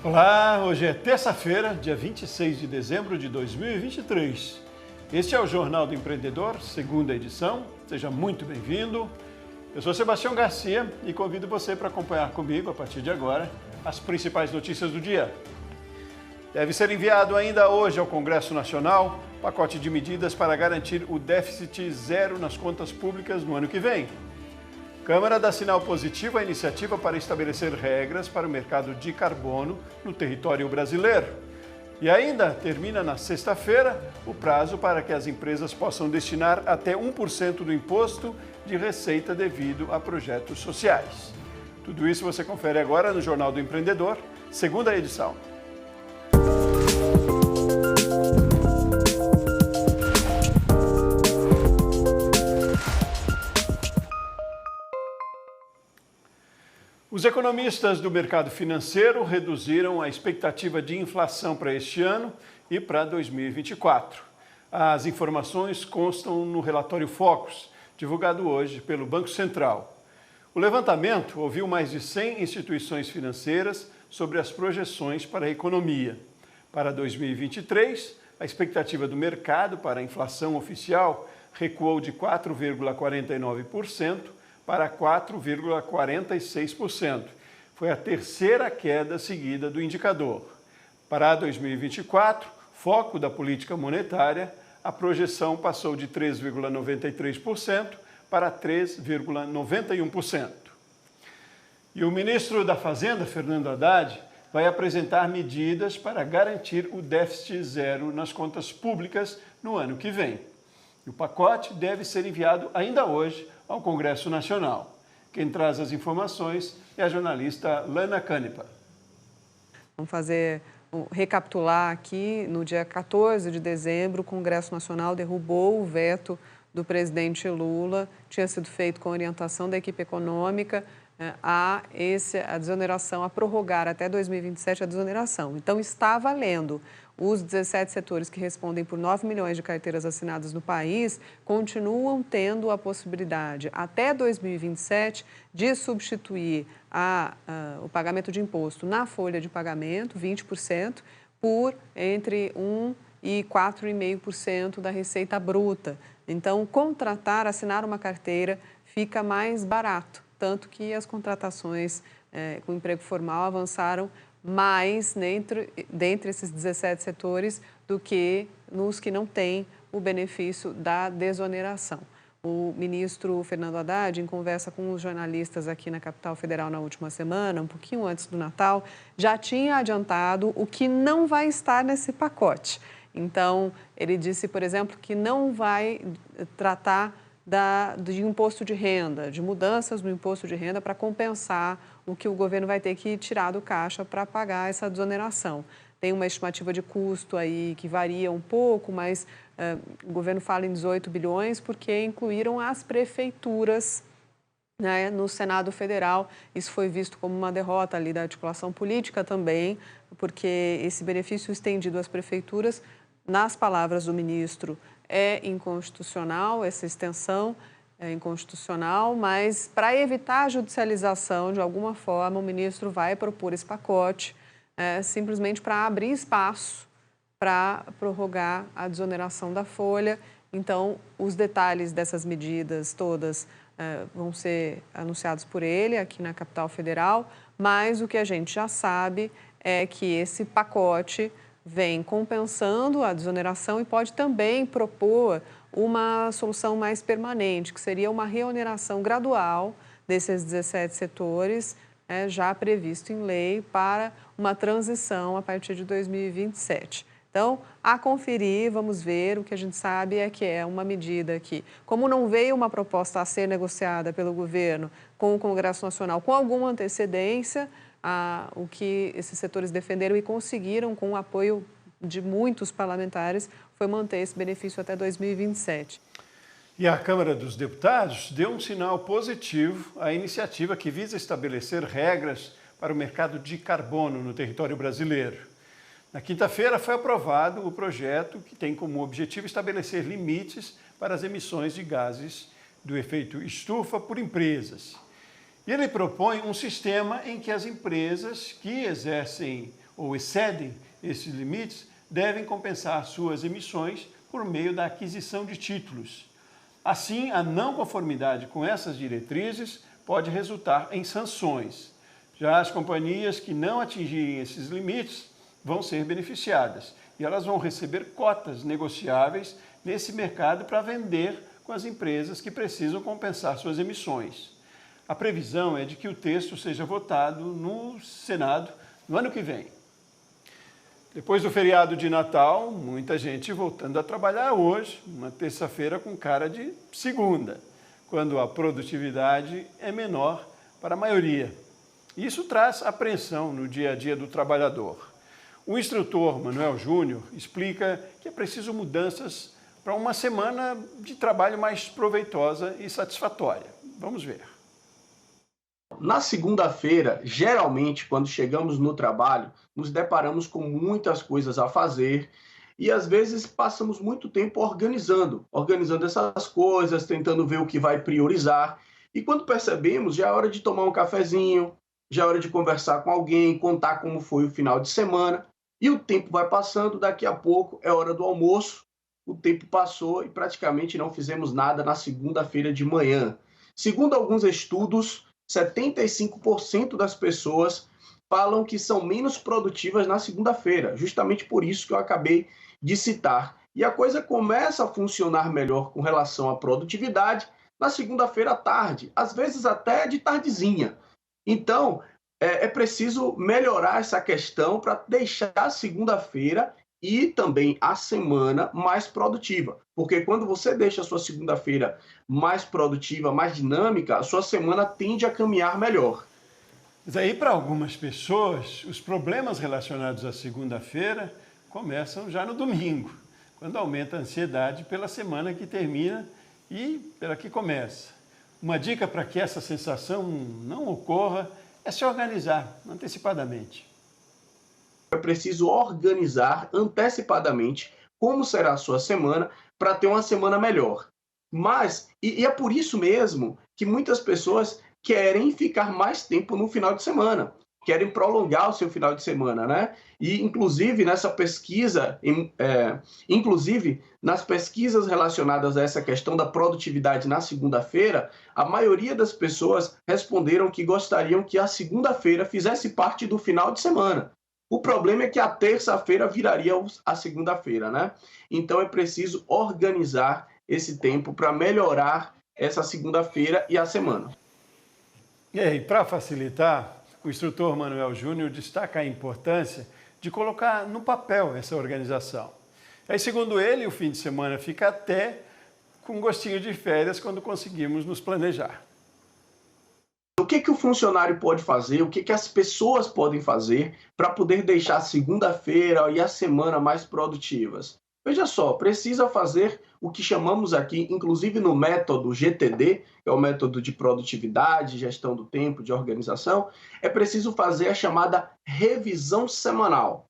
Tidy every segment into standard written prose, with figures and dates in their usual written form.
Olá, hoje é terça-feira, dia 26 de dezembro de 2023. Este é o Jornal do Empreendedor, segunda edição. Seja muito bem-vindo. Eu sou Sebastião Garcia e convido você para acompanhar comigo, a partir de agora, as principais notícias do dia. Deve ser enviado ainda hoje ao Congresso Nacional pacote de medidas para garantir o déficit zero nas contas públicas no ano que vem. Câmara dá sinal positivo à iniciativa para estabelecer regras para o mercado de carbono no território brasileiro. E ainda termina na sexta-feira o prazo para que as empresas possam destinar até 1% do imposto de receita devido a projetos sociais. Tudo isso você confere agora no Jornal do Empreendedor, segunda edição. Os economistas do mercado financeiro reduziram a expectativa de inflação para este ano e para 2024. As informações constam no relatório Focus, divulgado hoje pelo Banco Central. O levantamento ouviu mais de 100 instituições financeiras sobre as projeções para a economia. Para 2023, a expectativa do mercado para a inflação oficial recuou de 4,49% para 4,46%. Foi a terceira queda seguida do indicador. Para 2024, foco da política monetária, a projeção passou de 3,93% para 3,91%. E o ministro da Fazenda, Fernando Haddad, vai apresentar medidas para garantir o déficit zero nas contas públicas no ano que vem. O pacote deve ser enviado ainda hoje ao Congresso Nacional. Quem traz as informações é a jornalista Lana Canepa. Vamos recapitular aqui. No dia 14 de dezembro, o Congresso Nacional derrubou o veto do presidente Lula. Tinha sido feito com orientação da equipe econômica a desoneração, a prorrogar até 2027 a desoneração. Então, está valendo. Os 17 setores que respondem por 9 milhões de carteiras assinadas no país continuam tendo a possibilidade, até 2027, de substituir o pagamento de imposto na folha de pagamento, 20%, por entre 1% e 4,5% da receita bruta. Então, assinar uma carteira fica mais barato, tanto que as contratações com emprego formal avançaram mais dentre esses 17 setores do que nos que não têm o benefício da desoneração. O ministro Fernando Haddad, em conversa com os jornalistas aqui na capital federal na última semana, um pouquinho antes do Natal, já tinha adiantado o que não vai estar nesse pacote. Então, ele disse, por exemplo, que não vai tratar de imposto de renda, de mudanças no imposto de renda para compensar o que o governo vai ter que tirar do caixa para pagar essa desoneração. Tem uma estimativa de custo aí que varia um pouco, mas o governo fala em 18 bilhões porque incluíram as prefeituras, né, no Senado Federal. Isso foi visto como uma derrota ali da articulação política também, porque esse benefício estendido às prefeituras, nas palavras do ministro, é inconstitucional, essa extensão é inconstitucional, mas para evitar a judicialização, de alguma forma, o ministro vai propor esse pacote simplesmente para abrir espaço para prorrogar a desoneração da folha. Então, os detalhes dessas medidas todas vão ser anunciados por ele aqui na capital federal, mas o que a gente já sabe é que esse pacote vem compensando a desoneração e pode também propor uma solução mais permanente, que seria uma reoneração gradual desses 17 setores, já previsto em lei, para uma transição a partir de 2027. Então, a conferir, vamos ver. O que a gente sabe é que é uma medida que, como não veio uma proposta a ser negociada pelo governo com o Congresso Nacional com alguma antecedência, o que esses setores defenderam e conseguiram, com o apoio de muitos parlamentares, foi manter esse benefício até 2027. E a Câmara dos Deputados deu um sinal positivo à iniciativa que visa estabelecer regras para o mercado de carbono no território brasileiro. Na quinta-feira foi aprovado o projeto que tem como objetivo estabelecer limites para as emissões de gases do efeito estufa por empresas. E ele propõe um sistema em que as empresas que exercem ou excedem esses limites devem compensar suas emissões por meio da aquisição de títulos. Assim, a não conformidade com essas diretrizes pode resultar em sanções. Já as companhias que não atingirem esses limites vão ser beneficiadas e elas vão receber cotas negociáveis nesse mercado para vender com as empresas que precisam compensar suas emissões. A previsão é de que o texto seja votado no Senado no ano que vem. Depois do feriado de Natal, muita gente voltando a trabalhar hoje, uma terça-feira com cara de segunda, quando a produtividade é menor para a maioria. Isso traz apreensão no dia a dia do trabalhador. O instrutor Manuel Júnior explica que é preciso mudanças para uma semana de trabalho mais proveitosa e satisfatória. Vamos ver. Na segunda-feira, geralmente, quando chegamos no trabalho, nos deparamos com muitas coisas a fazer e, às vezes, passamos muito tempo organizando essas coisas, tentando ver o que vai priorizar. E quando percebemos, já é hora de tomar um cafezinho, já é hora de conversar com alguém, contar como foi o final de semana. E o tempo vai passando, daqui a pouco é hora do almoço, o tempo passou e praticamente não fizemos nada na segunda-feira de manhã. Segundo alguns estudos, 75% das pessoas falam que são menos produtivas na segunda-feira, justamente por isso que eu acabei de citar. E a coisa começa a funcionar melhor com relação à produtividade na segunda-feira à tarde, às vezes até de tardezinha. Então, é preciso melhorar essa questão para deixar a segunda-feira e também a semana mais produtiva. Porque quando você deixa a sua segunda-feira mais produtiva, mais dinâmica, a sua semana tende a caminhar melhor. Mas aí, para algumas pessoas, os problemas relacionados à segunda-feira começam já no domingo, quando aumenta a ansiedade pela semana que termina e pela que começa. Uma dica para que essa sensação não ocorra é se organizar antecipadamente. É preciso organizar antecipadamente como será a sua semana para ter uma semana melhor. Mas, e é por isso mesmo que muitas pessoas querem ficar mais tempo no final de semana, querem prolongar o seu final de semana, né? E, inclusive, nessa pesquisa, inclusive nas pesquisas relacionadas a essa questão da produtividade na segunda-feira, a maioria das pessoas responderam que gostariam que a segunda-feira fizesse parte do final de semana. O problema é que a terça-feira viraria a segunda-feira, né? Então é preciso organizar esse tempo para melhorar essa segunda-feira e a semana. E aí, para facilitar, o instrutor Manuel Júnior destaca a importância de colocar no papel essa organização. Aí, segundo ele, o fim de semana fica até com gostinho de férias quando conseguimos nos planejar. O que o funcionário pode fazer, o que as pessoas podem fazer para poder deixar a segunda-feira e a semana mais produtivas? Veja só, precisa fazer o que chamamos aqui, inclusive no método GTD, que é o método de produtividade, gestão do tempo, de organização, é preciso fazer a chamada revisão semanal,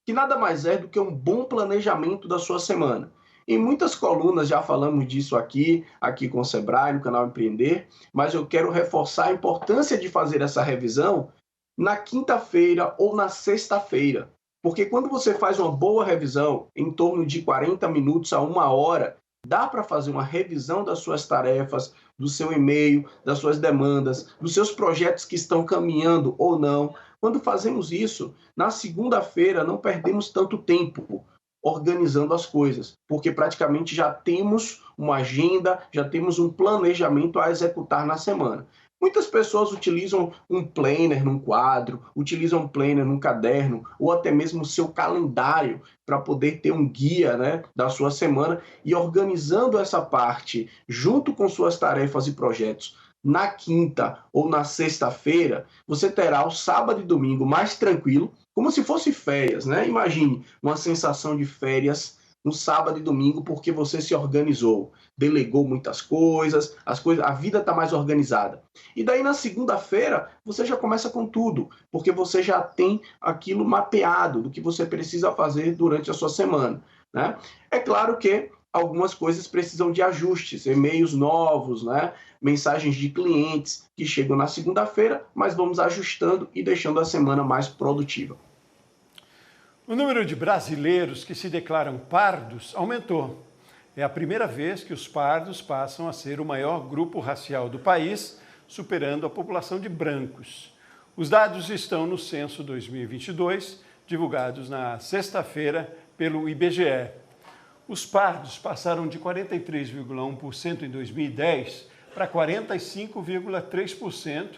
que nada mais é do que um bom planejamento da sua semana. Em muitas colunas já falamos disso aqui com o Sebrae, no canal Empreender, mas eu quero reforçar a importância de fazer essa revisão na quinta-feira ou na sexta-feira. Porque quando você faz uma boa revisão, em torno de 40 minutos a 1 hora, dá para fazer uma revisão das suas tarefas, do seu e-mail, das suas demandas, dos seus projetos que estão caminhando ou não. Quando fazemos isso, na segunda-feira não perdemos tanto tempo organizando as coisas, porque praticamente já temos uma agenda, já temos um planejamento a executar na semana. Muitas pessoas utilizam um planner num quadro, utilizam um planner num caderno, ou até mesmo o seu calendário para poder ter um guia, né, da sua semana e organizando essa parte junto com suas tarefas e projetos. Na quinta ou na sexta-feira, você terá o sábado e domingo mais tranquilo, como se fosse férias, né? Imagine uma sensação de férias no sábado e domingo porque você se organizou, delegou muitas coisas, a vida está mais organizada. E daí na segunda-feira você já começa com tudo, porque você já tem aquilo mapeado do que você precisa fazer durante a sua semana, né? É claro que algumas coisas precisam de ajustes, e-mails novos, né? Mensagens de clientes que chegam na segunda-feira, mas vamos ajustando e deixando a semana mais produtiva. O número de brasileiros que se declaram pardos aumentou. É a primeira vez que os pardos passam a ser o maior grupo racial do país, superando a população de brancos. Os dados estão no Censo 2022, divulgados na sexta-feira pelo IBGE. Os pardos passaram de 43,1% em 2010 para 45,3%,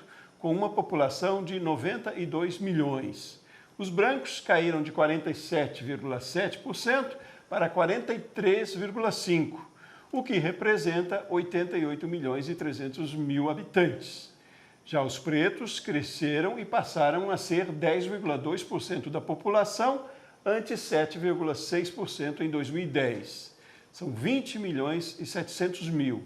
com uma população de 92 milhões. Os brancos caíram de 47,7% para 43,5%, o que representa 88 milhões e 300 mil habitantes. Já os pretos cresceram e passaram a ser 10,2% da população, antes 7,6% em 2010. São 20 milhões e 700 mil.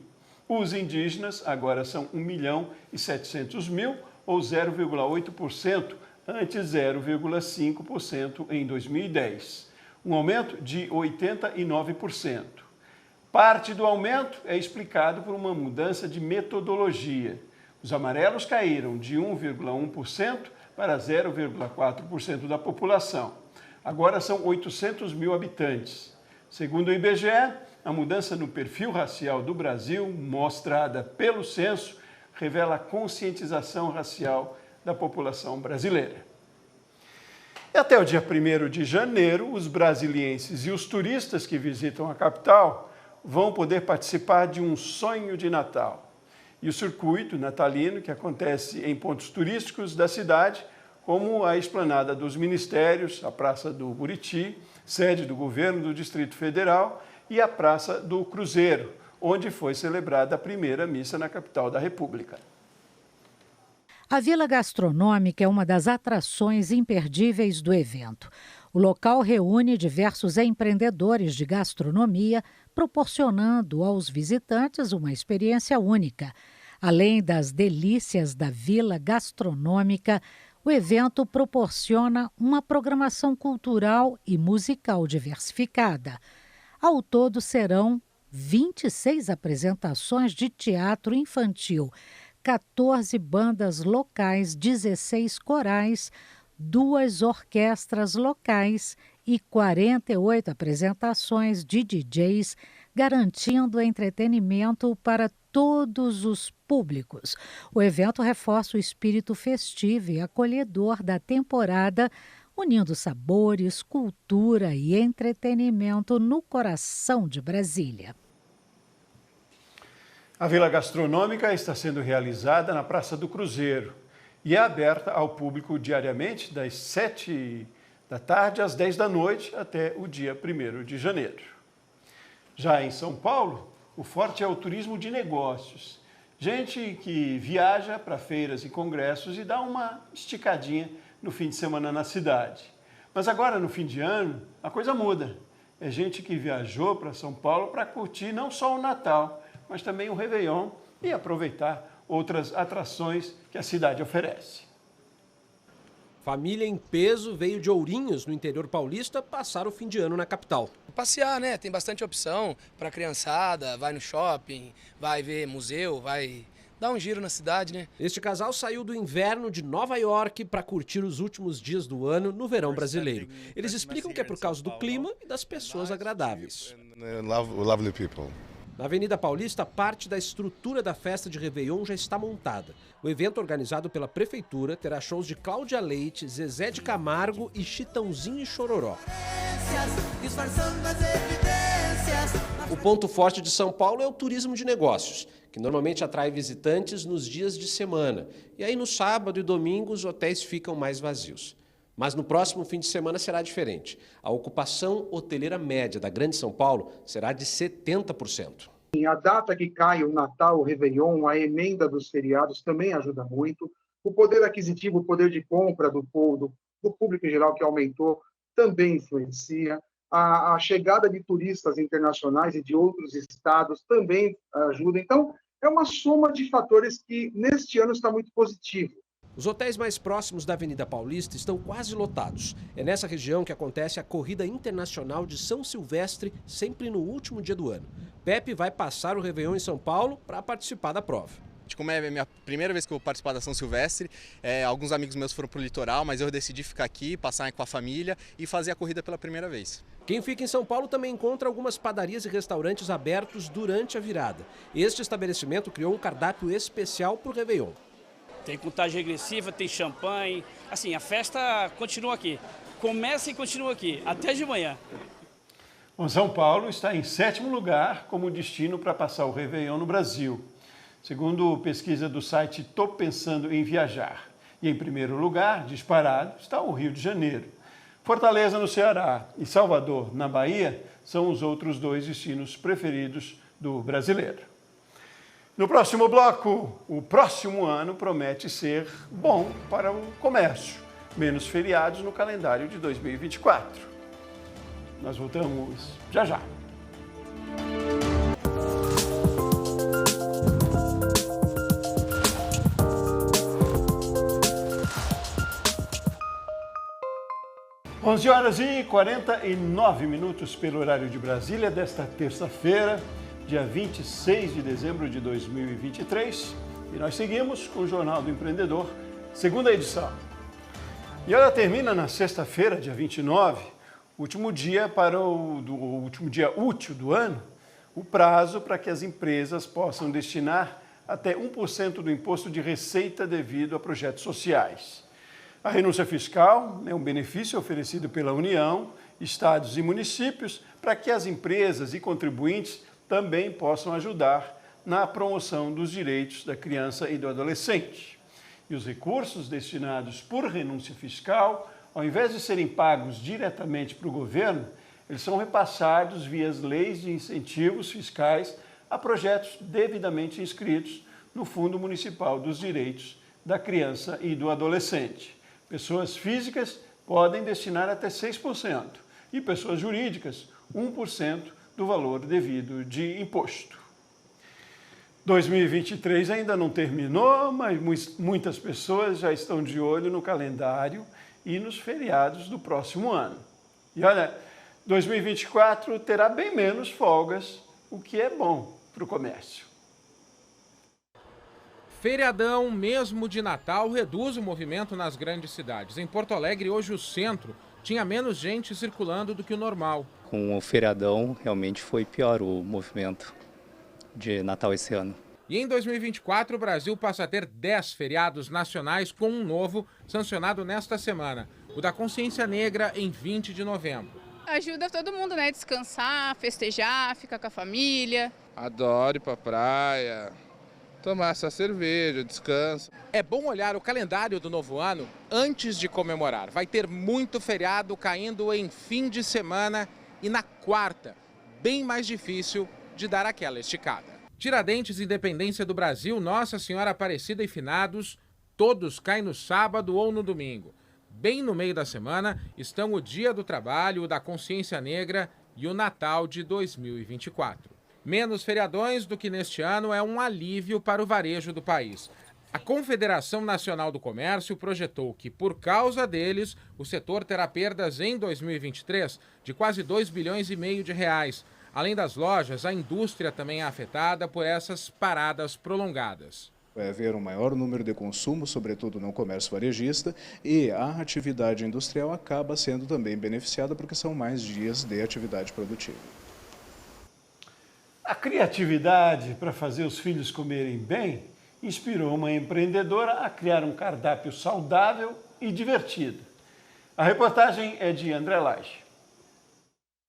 Os indígenas agora são 1 milhão e 700 mil, ou 0,8%, antes 0,5% em 2010. Um aumento de 89%. Parte do aumento é explicado por uma mudança de metodologia. Os amarelos caíram de 1,1% para 0,4% da população. Agora são 800 mil habitantes. Segundo o IBGE, a mudança no perfil racial do Brasil, mostrada pelo censo, revela a conscientização racial da população brasileira. E até o dia 1º de janeiro, os brasilienses e os turistas que visitam a capital vão poder participar de um sonho de Natal. E o circuito natalino, que acontece em pontos turísticos da cidade, como a Esplanada dos Ministérios, a Praça do Buriti, sede do governo do Distrito Federal, e a Praça do Cruzeiro, onde foi celebrada a primeira missa na capital da República. A Vila Gastronômica é uma das atrações imperdíveis do evento. O local reúne diversos empreendedores de gastronomia, proporcionando aos visitantes uma experiência única. Além das delícias da Vila Gastronômica, o evento proporciona uma programação cultural e musical diversificada. Ao todo, serão 26 apresentações de teatro infantil, 14 bandas locais, 16 corais, 2 orquestras locais e 48 apresentações de DJs, garantindo entretenimento para todos os públicos. O evento reforça o espírito festivo e acolhedor da temporada, unindo sabores, cultura e entretenimento no coração de Brasília. A Vila Gastronômica está sendo realizada na Praça do Cruzeiro e é aberta ao público diariamente das 7 da tarde às 10 da noite até o dia 1º de janeiro. Já em São Paulo, o forte é o turismo de negócios. Gente que viaja para feiras e congressos e dá uma esticadinha no fim de semana na cidade. Mas agora, no fim de ano, a coisa muda. É gente que viajou para São Paulo para curtir não só o Natal, mas também o Réveillon e aproveitar outras atrações que a cidade oferece. Família em peso veio de Ourinhos, no interior paulista, passar o fim de ano na capital. Passear, né? Tem bastante opção para criançada, vai no shopping, vai ver museu, vai dar um giro na cidade, né? Este casal saiu do inverno de Nova York para curtir os últimos dias do ano no verão brasileiro. Eles explicam que é por causa do clima e das pessoas agradáveis. Lovely people. Na Avenida Paulista, parte da estrutura da festa de Réveillon já está montada. O evento, organizado pela Prefeitura, terá shows de Cláudia Leite, Zezé de Camargo e Chitãozinho e Chororó. O ponto forte de São Paulo é o turismo de negócios, que normalmente atrai visitantes nos dias de semana. E aí no sábado e domingo os hotéis ficam mais vazios. Mas no próximo fim de semana será diferente. A ocupação hoteleira média da Grande São Paulo será de 70%. A data que cai, o Natal, o Réveillon, a emenda dos feriados também ajuda muito. O poder aquisitivo, o poder de compra do público em geral que aumentou, também influencia. a chegada de turistas internacionais e de outros estados também ajuda. Então, é uma soma de fatores que, neste ano, está muito positivo. Os hotéis mais próximos da Avenida Paulista estão quase lotados. É nessa região que acontece a Corrida Internacional de São Silvestre, sempre no último dia do ano. Pepe vai passar o Réveillon em São Paulo para participar da prova. Como é a minha primeira vez que eu vou participar da São Silvestre, alguns amigos meus foram para o litoral, mas eu decidi ficar aqui, passar com a família e fazer a corrida pela primeira vez. Quem fica em São Paulo também encontra algumas padarias e restaurantes abertos durante a virada. Este estabelecimento criou um cardápio especial para o Réveillon. Tem contagem regressiva, tem champanhe, assim, a festa continua aqui. Começa e continua aqui, até de manhã. Bom, São Paulo está em 7º lugar como destino para passar o Réveillon no Brasil, segundo pesquisa do site Tô Pensando em Viajar. E em primeiro lugar, disparado, está o Rio de Janeiro. Fortaleza, no Ceará, e Salvador, na Bahia, são os outros 2 destinos preferidos do brasileiro. No próximo bloco, o próximo ano promete ser bom para o comércio. Menos feriados no calendário de 2024. Nós voltamos já já. Onze horas e 49 minutos pelo horário de Brasília desta terça-feira, dia 26 de dezembro de 2023, e nós seguimos com o Jornal do Empreendedor, segunda edição. E ela termina na sexta-feira, dia 29, último dia último dia útil do ano, o prazo para que as empresas possam destinar até 1% do imposto de receita devido a projetos sociais. A renúncia fiscal é um benefício oferecido pela União, estados e municípios para que as empresas e contribuintes também possam ajudar na promoção dos direitos da criança e do adolescente. E os recursos destinados por renúncia fiscal, ao invés de serem pagos diretamente para o governo, eles são repassados via as leis de incentivos fiscais a projetos devidamente inscritos no Fundo Municipal dos Direitos da Criança e do Adolescente. Pessoas físicas podem destinar até 6% e pessoas jurídicas 1% do valor devido de imposto. 2023 ainda não terminou, mas muitas pessoas já estão de olho no calendário e nos feriados do próximo ano. E olha, 2024 terá bem menos folgas, o que é bom para o comércio. Feriadão, mesmo de Natal, reduz o movimento nas grandes cidades. Em Porto Alegre, hoje o centro tinha menos gente circulando do que o normal. Com o feriadão, realmente foi pior o movimento de Natal esse ano. E em 2024, o Brasil passa a ter 10 feriados nacionais, com um novo sancionado nesta semana, o da Consciência Negra, em 20 de novembro. Ajuda todo mundo, né? Descansar, festejar, ficar com a família. Adoro ir pra praia, tomar essa cerveja, descanso. É bom olhar o calendário do novo ano antes de comemorar. Vai ter muito feriado caindo em fim de semana e na quarta, bem mais difícil de dar aquela esticada. Tiradentes, Independência do Brasil, Nossa Senhora Aparecida e Finados, todos caem no sábado ou no domingo. Bem no meio da semana estão o Dia do Trabalho, o da Consciência Negra e o Natal de 2024. Menos feriadões do que neste ano é um alívio para o varejo do país. A Confederação Nacional do Comércio projetou que, por causa deles, o setor terá perdas em 2023 de quase 2,5 bilhões de reais. Além das lojas, a indústria também é afetada por essas paradas prolongadas. Vai haver um maior número de consumo, sobretudo no comércio varejista, e a atividade industrial acaba sendo também beneficiada porque são mais dias de atividade produtiva. A criatividade para fazer os filhos comerem bem inspirou uma empreendedora a criar um cardápio saudável e divertido. A reportagem é de André Lage.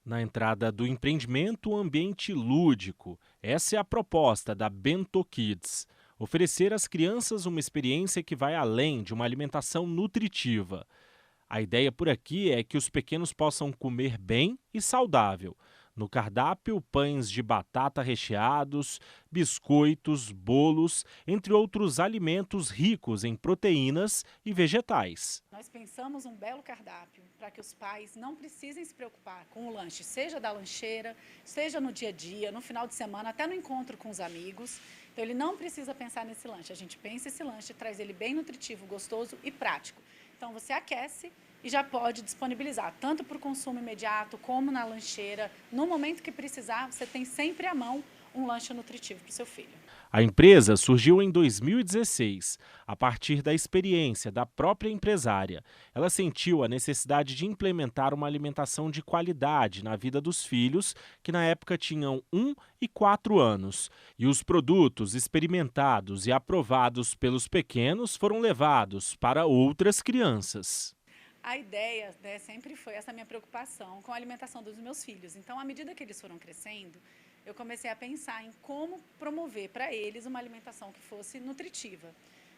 Na entrada do empreendimento, um ambiente lúdico. Essa é a proposta da Bento Kids. Oferecer às crianças uma experiência que vai além de uma alimentação nutritiva. A ideia por aqui é que os pequenos possam comer bem e saudável. No cardápio, pães de batata recheados, biscoitos, bolos, entre outros alimentos ricos em proteínas e vegetais. Nós pensamos um belo cardápio para que os pais não precisem se preocupar com o lanche, seja da lancheira, seja no dia a dia, no final de semana, até no encontro com os amigos. Então ele não precisa pensar nesse lanche, a gente pensa esse lanche, traz ele bem nutritivo, gostoso e prático. Então você aquece e já pode disponibilizar, tanto para o consumo imediato como na lancheira. No momento que precisar, você tem sempre à mão um lanche nutritivo para o seu filho. A empresa surgiu em 2016, a partir da experiência da própria empresária. Ela sentiu a necessidade de implementar uma alimentação de qualidade na vida dos filhos, que na época tinham 1 e 4 anos. E os produtos experimentados e aprovados pelos pequenos foram levados para outras crianças. A ideia, sempre foi essa minha preocupação com a alimentação dos meus filhos. Então, à medida que eles foram crescendo, eu comecei a pensar em como promover para eles uma alimentação que fosse nutritiva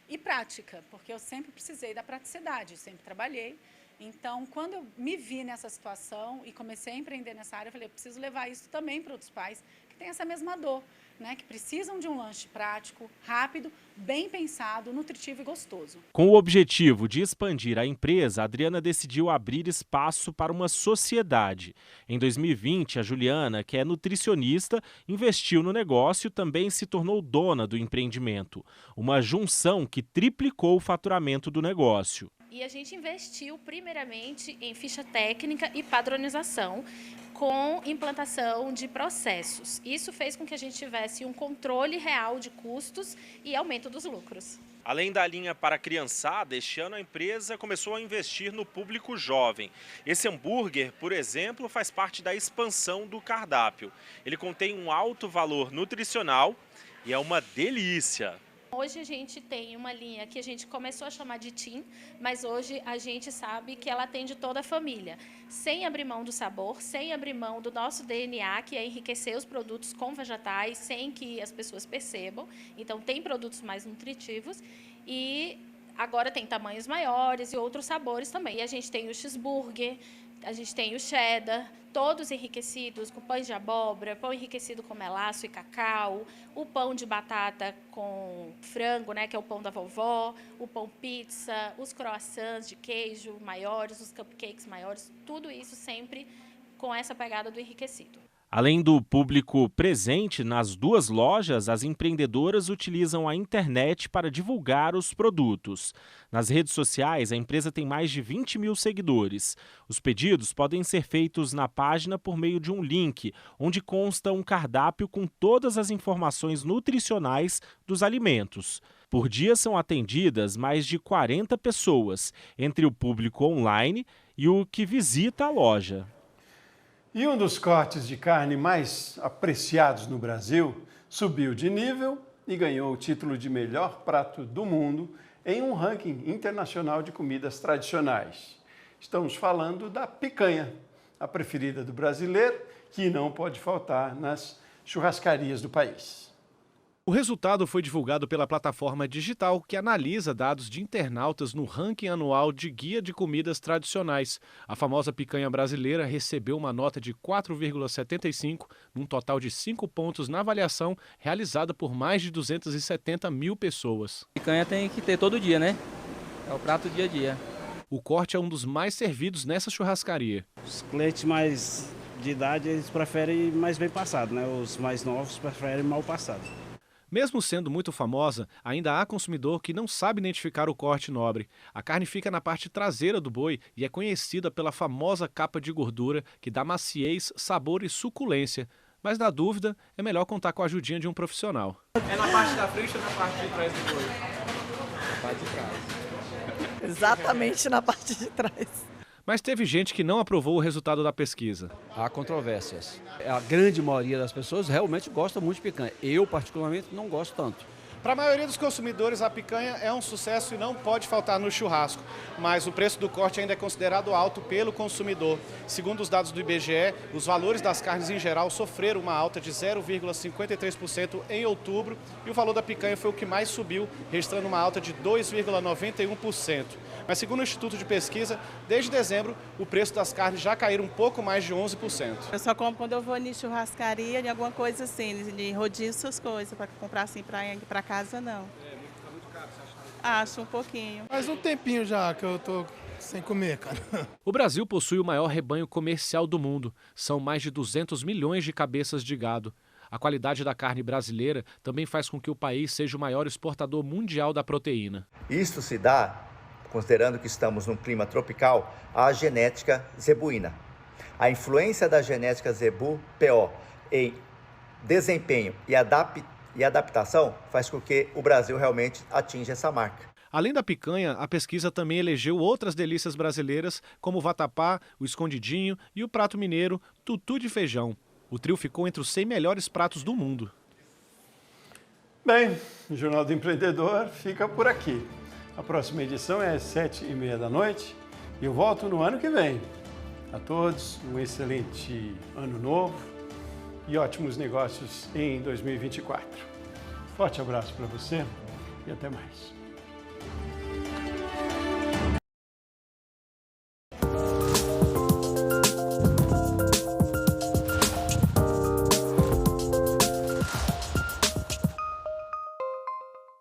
e prática, porque eu sempre precisei da praticidade, sempre trabalhei. Então, quando eu me vi nessa situação e comecei a empreender nessa área, eu falei, eu preciso levar isso também para outros pais que têm essa mesma dor, que precisam de um lanche prático, rápido, bem pensado, nutritivo e gostoso. Com o objetivo de expandir a empresa, a Adriana decidiu abrir espaço para uma sociedade. Em 2020, a Juliana, que é nutricionista, investiu no negócio e também se tornou dona do empreendimento. Uma junção que triplicou o faturamento do negócio. E a gente investiu primeiramente em ficha técnica e padronização, com implantação de processos. Isso fez com que a gente tivesse um controle real de custos e aumento dos lucros. Além da linha para a criançada, este ano a empresa começou a investir no público jovem. Esse hambúrguer, por exemplo, faz parte da expansão do cardápio. Ele contém um alto valor nutricional e é uma delícia. Hoje a gente tem uma linha que a gente começou a chamar de teen, mas hoje a gente sabe que ela atende toda a família, sem abrir mão do sabor, sem abrir mão do nosso DNA, que é enriquecer os produtos com vegetais, sem que as pessoas percebam. Então tem produtos mais nutritivos e agora tem tamanhos maiores e outros sabores também. E a gente tem o cheeseburger, a gente tem o cheddar, todos enriquecidos com pães de abóbora, pão enriquecido com melaço e cacau, o pão de batata com frango, que é o pão da vovó, o pão pizza, os croissants de queijo maiores, os cupcakes maiores, tudo isso sempre com essa pegada do enriquecido. Além do público presente nas duas lojas, as empreendedoras utilizam a internet para divulgar os produtos. Nas redes sociais, a empresa tem mais de 20 mil seguidores. Os pedidos podem ser feitos na página por meio de um link, onde consta um cardápio com todas as informações nutricionais dos alimentos. Por dia são atendidas mais de 40 pessoas, entre o público online e o que visita a loja. E um dos cortes de carne mais apreciados no Brasil subiu de nível e ganhou o título de melhor prato do mundo em um ranking internacional de comidas tradicionais. Estamos falando da picanha, a preferida do brasileiro, que não pode faltar nas churrascarias do país. O resultado foi divulgado pela plataforma digital que analisa dados de internautas no ranking anual de Guia de Comidas Tradicionais. A famosa picanha brasileira recebeu uma nota de 4,75, num total de 5 pontos na avaliação realizada por mais de 270 mil pessoas. Picanha tem que ter todo dia, né? É o prato dia a dia. O corte é um dos mais servidos nessa churrascaria. Os clientes mais de idade, eles preferem mais bem passado, né? Os mais novos preferem mal passado. Mesmo sendo muito famosa, ainda há consumidor que não sabe identificar o corte nobre. A carne fica na parte traseira do boi e é conhecida pela famosa capa de gordura que dá maciez, sabor e suculência. Mas na dúvida, é melhor contar com a ajudinha de um profissional. É na parte da frente ou na parte de trás do boi? Na parte de trás. Exatamente na parte de trás. Mas teve gente que não aprovou o resultado da pesquisa. Há controvérsias. A grande maioria das pessoas realmente gosta muito de picanha. Eu, particularmente, não gosto tanto. Para a maioria dos consumidores, a picanha é um sucesso e não pode faltar no churrasco, mas o preço do corte ainda é considerado alto pelo consumidor. Segundo os dados do IBGE, os valores das carnes em geral sofreram uma alta de 0,53% em outubro e o valor da picanha foi o que mais subiu, registrando uma alta de 2,91%. Mas segundo o Instituto de Pesquisa, desde dezembro, o preço das carnes já caíram um pouco mais de 11%. Eu só compro quando eu vou em churrascaria, em alguma coisa assim, de rodízio, essas coisas, para comprar assim para casa não. Tá muito caro, você acha? Acho um pouquinho. Faz um tempinho já que eu tô sem comer, cara. O Brasil possui o maior rebanho comercial do mundo. São mais de 200 milhões de cabeças de gado. A qualidade da carne brasileira também faz com que o país seja o maior exportador mundial da proteína. Isso se dá, considerando que estamos num clima tropical, à genética zebuína. A influência da genética zebu-PO em desempenho e adaptação faz com que o Brasil realmente atinja essa marca. Além da picanha, a pesquisa também elegeu outras delícias brasileiras, como o vatapá, o escondidinho e o prato mineiro, tutu de feijão. O trio ficou entre os 100 melhores pratos do mundo. Bem, o Jornal do Empreendedor fica por aqui. A próxima edição é às 7h30 da noite e eu volto no ano que vem. A todos, um excelente ano novo e ótimos negócios em 2024. Forte abraço para você e até mais.